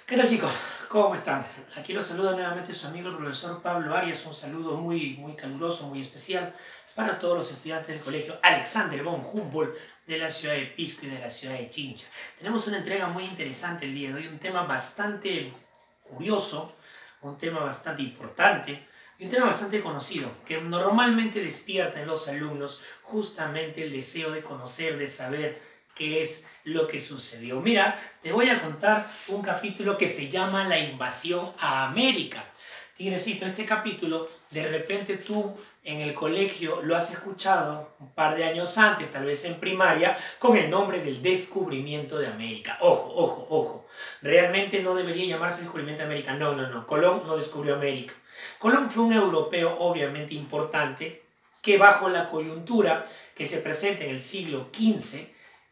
¿Qué tal, chicos? ¿Cómo están? Aquí los saluda nuevamente su amigo el profesor Pablo Arias. Un saludo muy caluroso, muy especial para todos los estudiantes del colegio Alexander von Humboldt de la ciudad de Pisco y de la ciudad de Chincha. Tenemos una entrega muy interesante el día de hoy, un tema bastante curioso, un tema bastante importante y un tema bastante conocido, que normalmente despierta en los alumnos justamente el deseo de conocer, de saber qué es lo que sucedió. Mira, te voy a contar un capítulo que se llama La invasión a América. Tigrecito, este capítulo, de repente tú en el colegio lo has escuchado un par de años antes, tal vez en primaria, con el nombre del descubrimiento de América. Ojo, ojo, ojo. Realmente no debería llamarse descubrimiento de América. No, no, no. Colón no descubrió América. Colón fue un europeo obviamente importante que bajo la coyuntura que se presenta en el siglo XV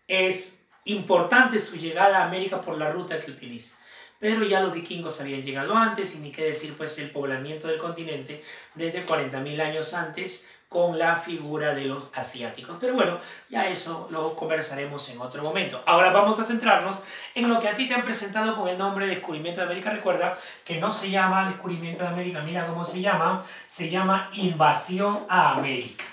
es importante su llegada a América por la ruta que utiliza. Pero ya los vikingos habían llegado antes, y ni qué decir pues el poblamiento del continente desde 40.000 años antes con la figura de los asiáticos. Pero bueno, ya eso lo conversaremos en otro momento. Ahora vamos a centrarnos en lo que a ti te han presentado con el nombre de Descubrimiento de América. Recuerda que no se llama Descubrimiento de América, mira cómo se llama Invasión a América.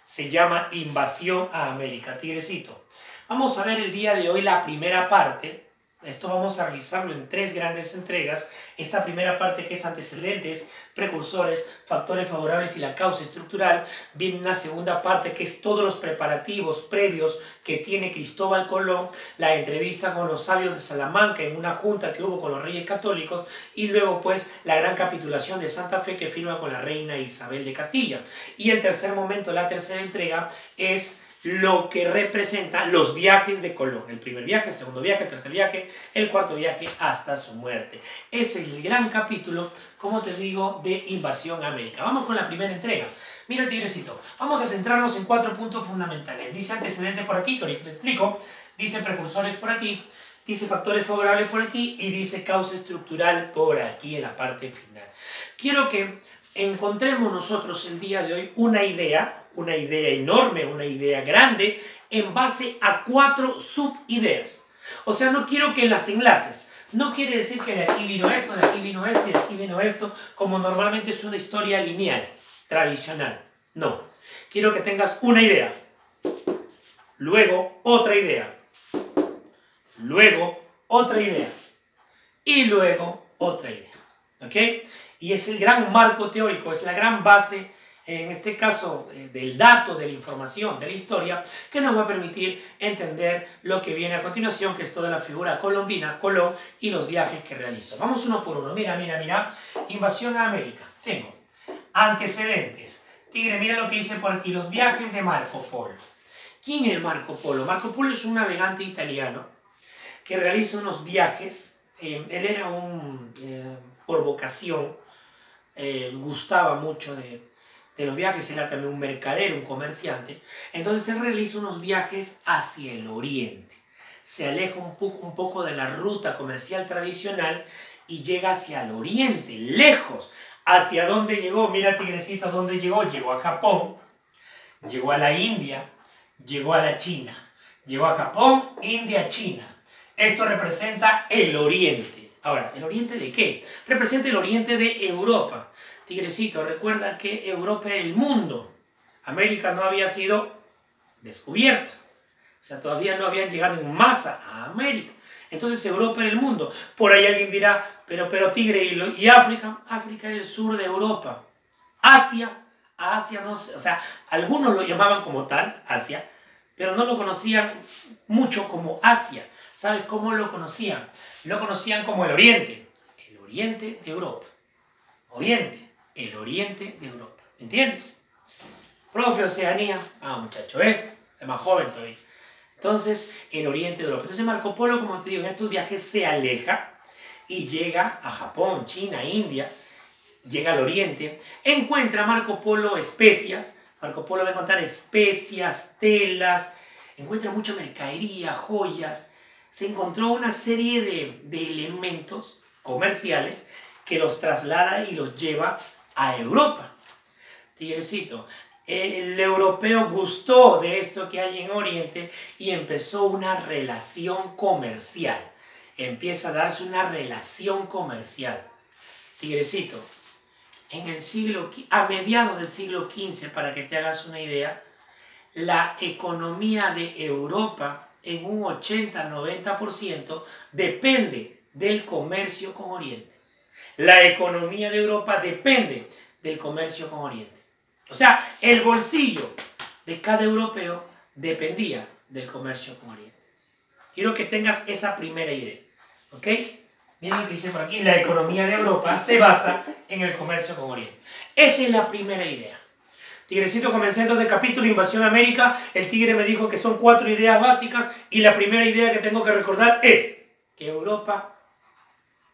Se llama Invasión a América, tigrecito. Vamos a ver el día de hoy la primera parte. Esto vamos a realizarlo en 3 grandes entregas. Esta primera parte, que es antecedentes, precursores, factores favorables y la causa estructural. Viene una segunda parte que es todos los preparativos previos que tiene Cristóbal Colón, la entrevista con los sabios de Salamanca en una junta que hubo con los reyes católicos, y luego pues la gran capitulación de Santa Fe que firma con la reina Isabel de Castilla. Y el tercer momento, la tercera entrega, es lo que representa los viajes de Colón. El primer viaje, el segundo viaje, el tercer viaje, el cuarto viaje hasta su muerte. Ese es el gran capítulo, como te digo, de Invasión a América. Vamos con la primera entrega. Mira, tigrecito, vamos a centrarnos en 4 puntos fundamentales. Dice antecedentes por aquí, que ahorita te explico. Dice precursores por aquí. Dice factores favorables por aquí. Y dice causa estructural por aquí en la parte final. Quiero que encontremos nosotros el día de hoy una idea enorme, una idea grande, en base a 4 subideas. O sea, no quiero que las enlaces. No quiere decir que de aquí vino esto, de aquí vino esto y de aquí vino esto, como normalmente es una historia lineal, tradicional. No. Quiero que tengas una idea, luego otra idea, luego otra idea y luego otra idea. ¿Ok? Y es el gran marco teórico, es la gran base, en este caso, del dato, de la información, de la historia, que nos va a permitir entender lo que viene a continuación, que es toda la figura colombina, Colón, y los viajes que realizó. Vamos uno por uno. Mira, mira, mira. Invasión a América. Tengo antecedentes. Tigre, mira lo que dice por aquí. Los viajes de Marco Polo. ¿Quién es Marco Polo? Marco Polo es un navegante italiano que realiza unos viajes. Él era por vocación, gustaba mucho de los viajes, era también un mercader, un comerciante. Entonces él realiza unos viajes hacia el oriente, se aleja un poco de la ruta comercial tradicional y llega hacia el oriente, lejos. ¿Hacia dónde llegó? Mira, tigrecito, ¿dónde llegó? Llegó a Japón, llegó a la India, llegó a la China. Llegó a Japón, India, China. Esto representa el oriente. Ahora, ¿el oriente de qué? Representa el oriente de Europa. Tigrecito, recuerda que Europa era el mundo. América no había sido descubierta. O sea, todavía no habían llegado en masa a América. Entonces Europa era el mundo. Por ahí alguien dirá, pero Tigre, ¿y África? África era el sur de Europa. Asia no sé. O sea, algunos lo llamaban como tal, Asia, pero no lo conocían mucho como Asia. ¿Sabes cómo lo conocían? Lo conocían como el oriente de Europa. Oriente, el oriente de Europa. ¿Entiendes? Profe, Oceanía. Ah, muchacho, es más joven todavía. Entonces, el oriente de Europa. Entonces Marco Polo, como te digo, en estos viajes se aleja y llega a Japón, China, India, llega al oriente, encuentra Marco Polo especias. Marco Polo va a encontrar especias, telas, encuentra mucha mercadería, joyas. Se encontró una serie de elementos comerciales que los traslada y los lleva a Europa. Tigrecito, el europeo gustó de esto que hay en Oriente y empezó una relación comercial. empieza a darse una relación comercial. Tigrecito, a mediados del siglo XV, para que te hagas una idea, la economía de Europa en un 80-90% depende del comercio con Oriente. La economía de Europa depende del comercio con Oriente. O sea, el bolsillo de cada europeo dependía del comercio con Oriente. Quiero que tengas esa primera idea. ¿Ok? Miren lo que dice por aquí. La economía de Europa se basa en el comercio con Oriente. Esa es la primera idea. Tigrecito, comencé entonces el capítulo Invasión América. El tigre me dijo que son 4 ideas básicas y la primera idea que tengo que recordar es que Europa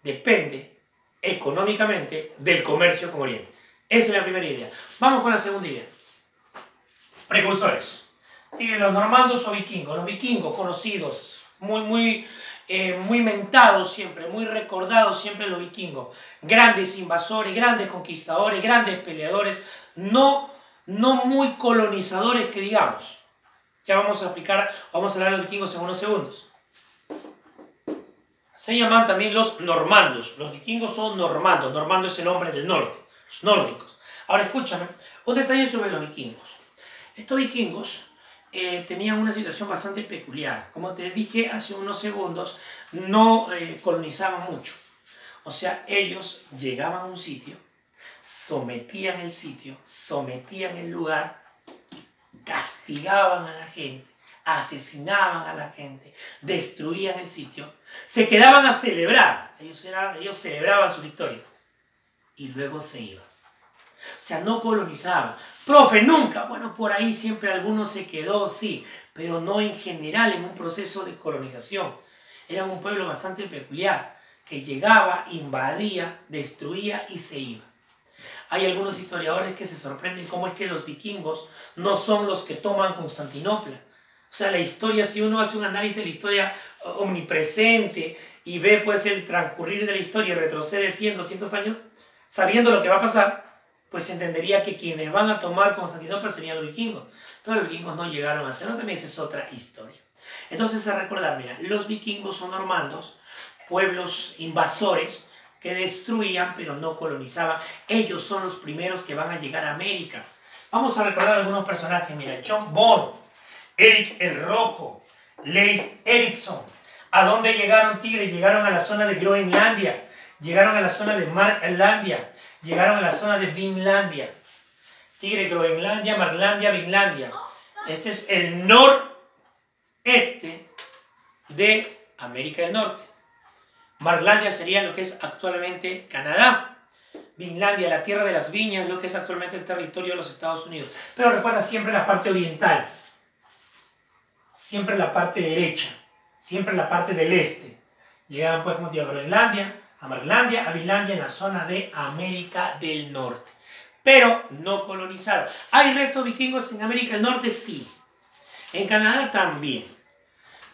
depende económicamente del comercio con Oriente. Esa es la primera idea. Vamos con la segunda idea. Precursores. Tigre, los normandos o vikingos. Los vikingos conocidos, muy mentados siempre, muy recordados siempre los vikingos. Grandes invasores, grandes conquistadores, grandes peleadores, no muy colonizadores que digamos. Ya vamos a explicar, vamos a hablar de los vikingos en unos segundos. Se llaman también los normandos. Los vikingos son normandos. Normando es el nombre del norte, los nórdicos. Ahora escúchame, un detalle sobre los vikingos. Estos vikingos tenían una situación bastante peculiar. Como te dije hace unos segundos, no colonizaban mucho. O sea, ellos llegaban a un sitio, sometían el sitio, sometían el lugar, castigaban a la gente, asesinaban a la gente, destruían el sitio, se quedaban a celebrar. Ellos celebraban su victoria y luego se iban. O sea, no colonizaban. Profe, nunca. Bueno, por ahí siempre alguno se quedó, sí, pero no en general en un proceso de colonización. Eran un pueblo bastante peculiar, que llegaba, invadía, destruía y se iba. Hay algunos historiadores que se sorprenden cómo es que los vikingos no son los que toman Constantinopla. O sea, la historia, si uno hace un análisis de la historia omnipresente y ve pues el transcurrir de la historia y retrocede 100, 200 años, sabiendo lo que va a pasar, pues entendería que quienes van a tomar Constantinopla serían los vikingos. Pero los vikingos no llegaron a hacerlo, también esa es otra historia. Entonces, a recordar, mira, los vikingos son normandos, pueblos invasores que destruían pero no colonizaban. Ellos son los primeros que van a llegar a América. Vamos a recordar algunos personajes, mira, John Bourne, Eric el Rojo, Leif Erikson. ¿A dónde llegaron, tigre? Llegaron a la zona de Groenlandia, llegaron a la zona de Marklandia, llegaron a la zona de Vinlandia. Tigre, Groenlandia, Marklandia, Vinlandia. Este es el noreste de América del Norte. Marklandia sería lo que es actualmente Canadá. Vinlandia, la tierra de las viñas, lo que es actualmente el territorio de los Estados Unidos. Pero recuerda siempre la parte oriental, siempre la parte derecha, siempre la parte del este. Llegaban pues, como te digo, a Groenlandia, a Marklandia, a Vinlandia, en la zona de América del Norte. Pero no colonizaron. ¿Hay restos vikingos en América del Norte? Sí. En Canadá también.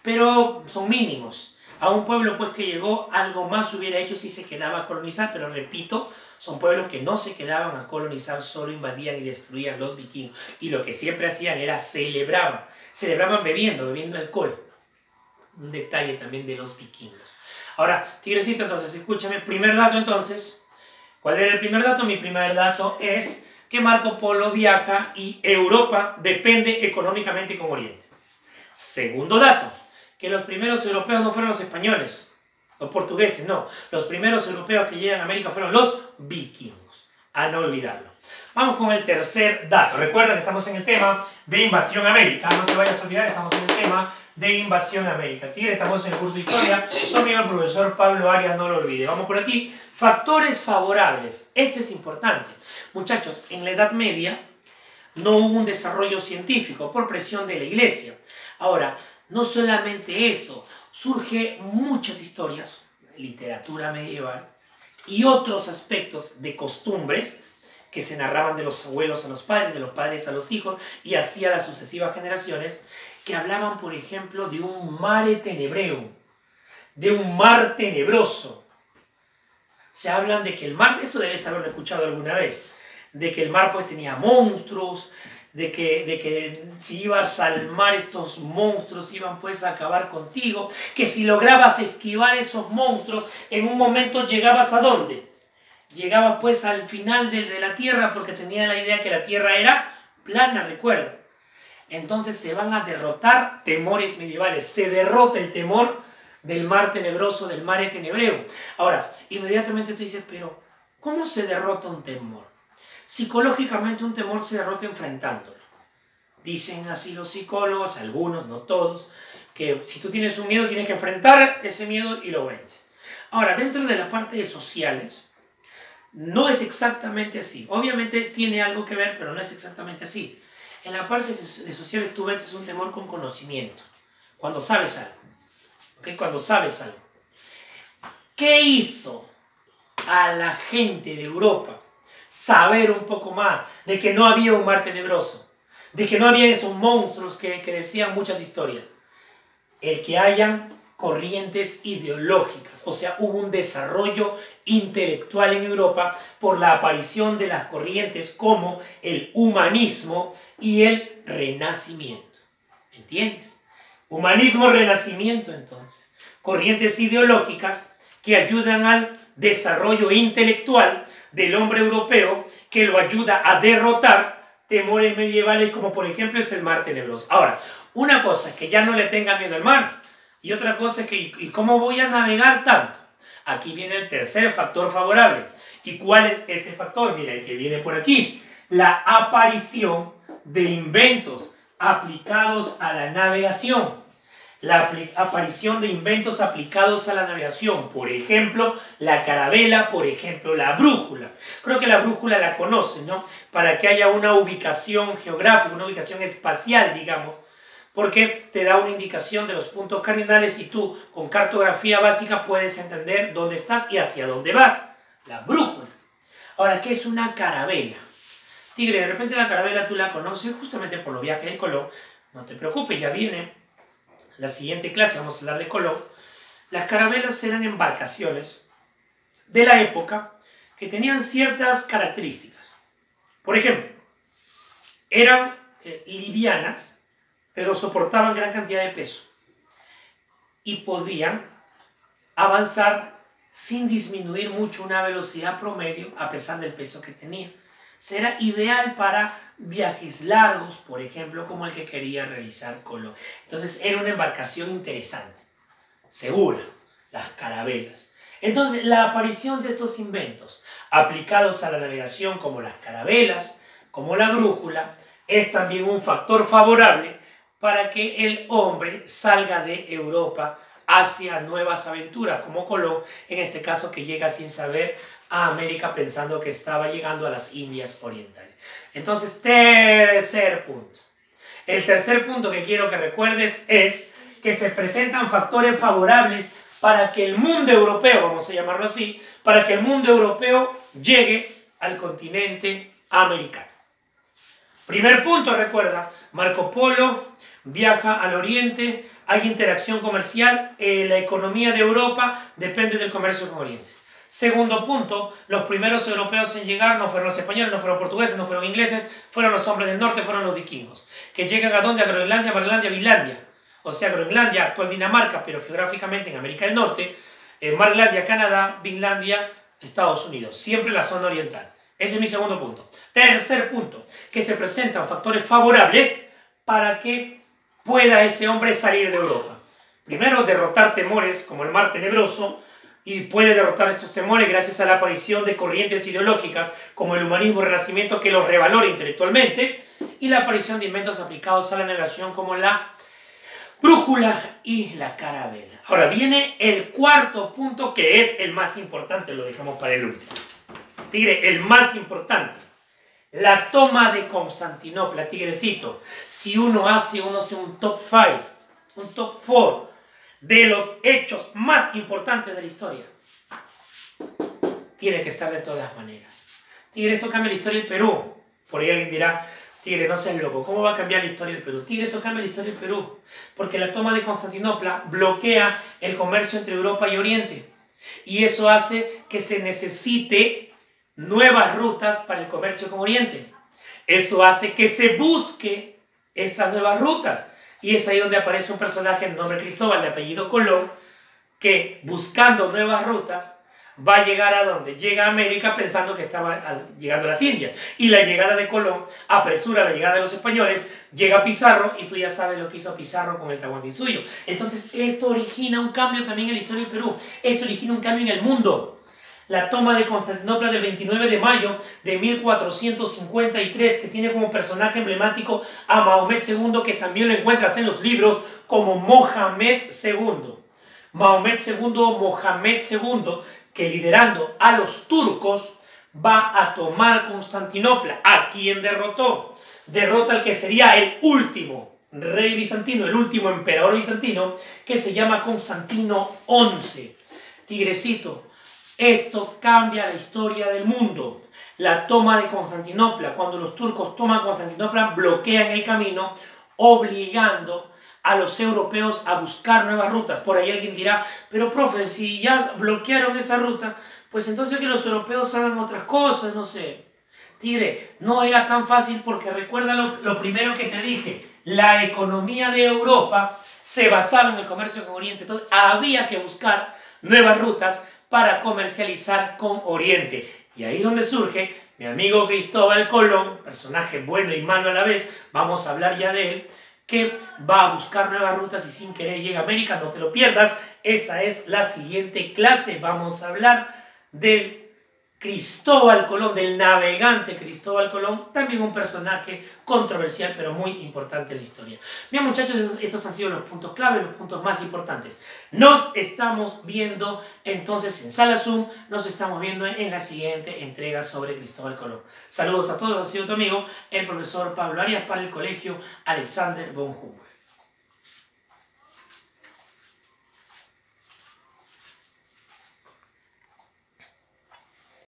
Pero son mínimos. A un pueblo pues que llegó, algo más hubiera hecho si se quedaba a colonizar, pero repito, son pueblos que no se quedaban a colonizar, solo invadían y destruían los vikingos. Y lo que siempre hacían era celebraban bebiendo alcohol. Un detalle también de los vikingos. Ahora, tigrecito, entonces, escúchame, primer dato entonces. ¿Cuál era el primer dato? Mi primer dato es que Marco Polo viaja y Europa depende económicamente con Oriente. Segundo dato, que los primeros europeos no fueron los españoles, los portugueses, no. Los primeros europeos que llegan a América fueron los vikingos, a no olvidarlo. Vamos con el tercer dato. Recuerda que estamos en el tema de Invasión América. No te vayas a olvidar, estamos en el tema de Invasión América. Tigre, estamos en el curso de Historia. Tu amigo el profesor Pablo Arias, no lo olvide. Vamos por aquí. Factores favorables. Este es importante. Muchachos, en la Edad Media no hubo un desarrollo científico por presión de la Iglesia. Ahora, no solamente eso, surge muchas historias, literatura medieval y otros aspectos de costumbres que se narraban de los abuelos a los padres, de los padres a los hijos y así a las sucesivas generaciones, que hablaban, por ejemplo, de un mare tenebreum, de un mar tenebroso. Se hablan de que el mar, esto debes haberlo escuchado alguna vez, de que el mar pues tenía monstruos, de que si ibas al mar estos monstruos iban pues a acabar contigo, que si lograbas esquivar esos monstruos, en un momento llegabas ¿a dónde? Llegabas pues al final de la Tierra, porque tenía la idea que la Tierra era plana, recuerda. Entonces se van a derrotar temores medievales, se derrota el temor del mar tenebroso, del mare tenebreo. Ahora, inmediatamente tú dices, pero ¿cómo se derrota un temor? Psicológicamente un temor se derrota enfrentándolo. Dicen así los psicólogos, algunos, no todos, que si tú tienes un miedo tienes que enfrentar ese miedo y lo vences. Ahora, dentro de la parte de sociales, no es exactamente así. Obviamente tiene algo que ver, pero no es exactamente así. En la parte de sociales tú vences un temor con conocimiento, cuando sabes algo. ¿Okay? Cuando sabes algo. ¿Qué hizo a la gente de Europa saber un poco más de que no había un mar tenebroso? De que no había esos monstruos que decían muchas historias. El que hayan corrientes ideológicas, o sea, hubo un desarrollo intelectual en Europa por la aparición de las corrientes como el humanismo y el renacimiento. ¿Entiendes? Humanismo, renacimiento, entonces. Corrientes ideológicas que ayudan al desarrollo intelectual del hombre europeo, que lo ayuda a derrotar temores medievales como por ejemplo es el mar tenebroso. Ahora, una cosa es que ya no le tenga miedo al mar y otra cosa es que ¿y cómo voy a navegar tanto? Aquí viene el tercer factor favorable. ¿Y cuál es ese factor? Mira, el que viene por aquí. La aparición de inventos aplicados a la navegación. La aparición de inventos aplicados a la navegación, por ejemplo, la carabela, por ejemplo, la brújula. Creo que la brújula la conocen, ¿no? Para que haya una ubicación geográfica, una ubicación espacial, digamos, porque te da una indicación de los puntos cardinales y tú, con cartografía básica, puedes entender dónde estás y hacia dónde vas. La brújula. Ahora, ¿qué es una carabela? Tigre, de repente la carabela tú la conoces justamente por los viajes de Colón. No te preocupes, ya viene la siguiente clase, vamos a hablar de Colón. Las carabelas eran embarcaciones de la época que tenían ciertas características. Por ejemplo, eran livianas, pero soportaban gran cantidad de peso y podían avanzar sin disminuir mucho una velocidad promedio a pesar del peso que tenían. Será ideal para viajes largos, por ejemplo, como el que quería realizar Colón. Entonces era una embarcación interesante, segura, las carabelas. Entonces la aparición de estos inventos aplicados a la navegación como las carabelas, como la brújula, es también un factor favorable para que el hombre salga de Europa hacia nuevas aventuras, como Colón, en este caso que llega sin saber a América pensando que estaba llegando a las Indias Orientales. Entonces, tercer punto. El tercer punto que quiero que recuerdes es que se presentan factores favorables para que el mundo europeo, vamos a llamarlo así, para que el mundo europeo llegue al continente americano. Primer punto, recuerda, Marco Polo viaja al oriente, hay interacción comercial, la economía de Europa depende del comercio con Oriente. Segundo punto, los primeros europeos en llegar no fueron los españoles, no fueron portugueses, no fueron ingleses, fueron los hombres del norte, fueron los vikingos, que llegan a ¿dónde? A Groenlandia, Marlandia, Vinlandia. O sea, Groenlandia, actual Dinamarca, pero geográficamente en América del Norte, Marlandia, Canadá, Vinlandia, Estados Unidos, siempre la zona oriental. Ese es mi segundo punto. Tercer punto, que se presentan factores favorables para que pueda ese hombre salir de Europa. Primero, derrotar temores como el mar tenebroso, y puede derrotar estos temores gracias a la aparición de corrientes ideológicas como el humanismo y el renacimiento que los revalora intelectualmente, y la aparición de inventos aplicados a la navegación como la brújula y la carabela. Ahora viene el cuarto punto, que es el más importante, lo dejamos para el último. Tigre, el más importante. La toma de Constantinopla, tigrecito. Si uno hace un top 5, un top 4 de los hechos más importantes de la historia, tiene que estar de todas maneras. Tigre, esto cambia la historia del Perú. Por ahí alguien dirá, Tigre, no seas loco, ¿cómo va a cambiar la historia del Perú? Tigre, esto cambia la historia del Perú. Porque la toma de Constantinopla bloquea el comercio entre Europa y Oriente. Y eso hace que se necesite nuevas rutas para el comercio con Oriente. Eso hace que se busque estas nuevas rutas. Y es ahí donde aparece un personaje de nombre Cristóbal, de apellido Colón, que buscando nuevas rutas va a llegar a donde llega a América pensando que estaba llegando a las Indias. Y la llegada de Colón apresura la llegada de los españoles, llega Pizarro y tú ya sabes lo que hizo Pizarro con el Tahuantinsuyo. Entonces esto origina un cambio también en la historia del Perú, esto origina un cambio en el mundo. La toma de Constantinopla del 29 de mayo de 1453, que tiene como personaje emblemático a Mahomet II, que también lo encuentras en los libros como Mohamed II. Mahomet II o Mohamed II, que liderando a los turcos va a tomar Constantinopla. ¿A quién derrotó? Derrota al que sería el último rey bizantino, el último emperador bizantino, que se llama Constantino XI. Tigrecito, esto cambia la historia del mundo. La toma de Constantinopla, cuando los turcos toman Constantinopla, bloquean el camino, obligando a los europeos a buscar nuevas rutas. Por ahí alguien dirá, pero profe, si ya bloquearon esa ruta, pues entonces que los europeos hagan otras cosas, no sé. Tigre, no era tan fácil porque recuerda lo primero que te dije, la economía de Europa se basaba en el comercio con Oriente, entonces había que buscar nuevas rutas para comercializar con Oriente. Y ahí es donde surge mi amigo Cristóbal Colón, personaje bueno y malo a la vez, vamos a hablar ya de él, que va a buscar nuevas rutas y sin querer llega a América, no te lo pierdas, esa es la siguiente clase, vamos a hablar del Cristóbal Colón, del navegante Cristóbal Colón, también un personaje controversial pero muy importante en la historia. Bien muchachos, estos han sido los puntos clave, los puntos más importantes. Nos estamos viendo entonces en Sala Zoom, nos estamos viendo en la siguiente entrega sobre Cristóbal Colón. Saludos a todos, ha sido tu amigo el profesor Pablo Arias para el Colegio Alexander von Humboldt.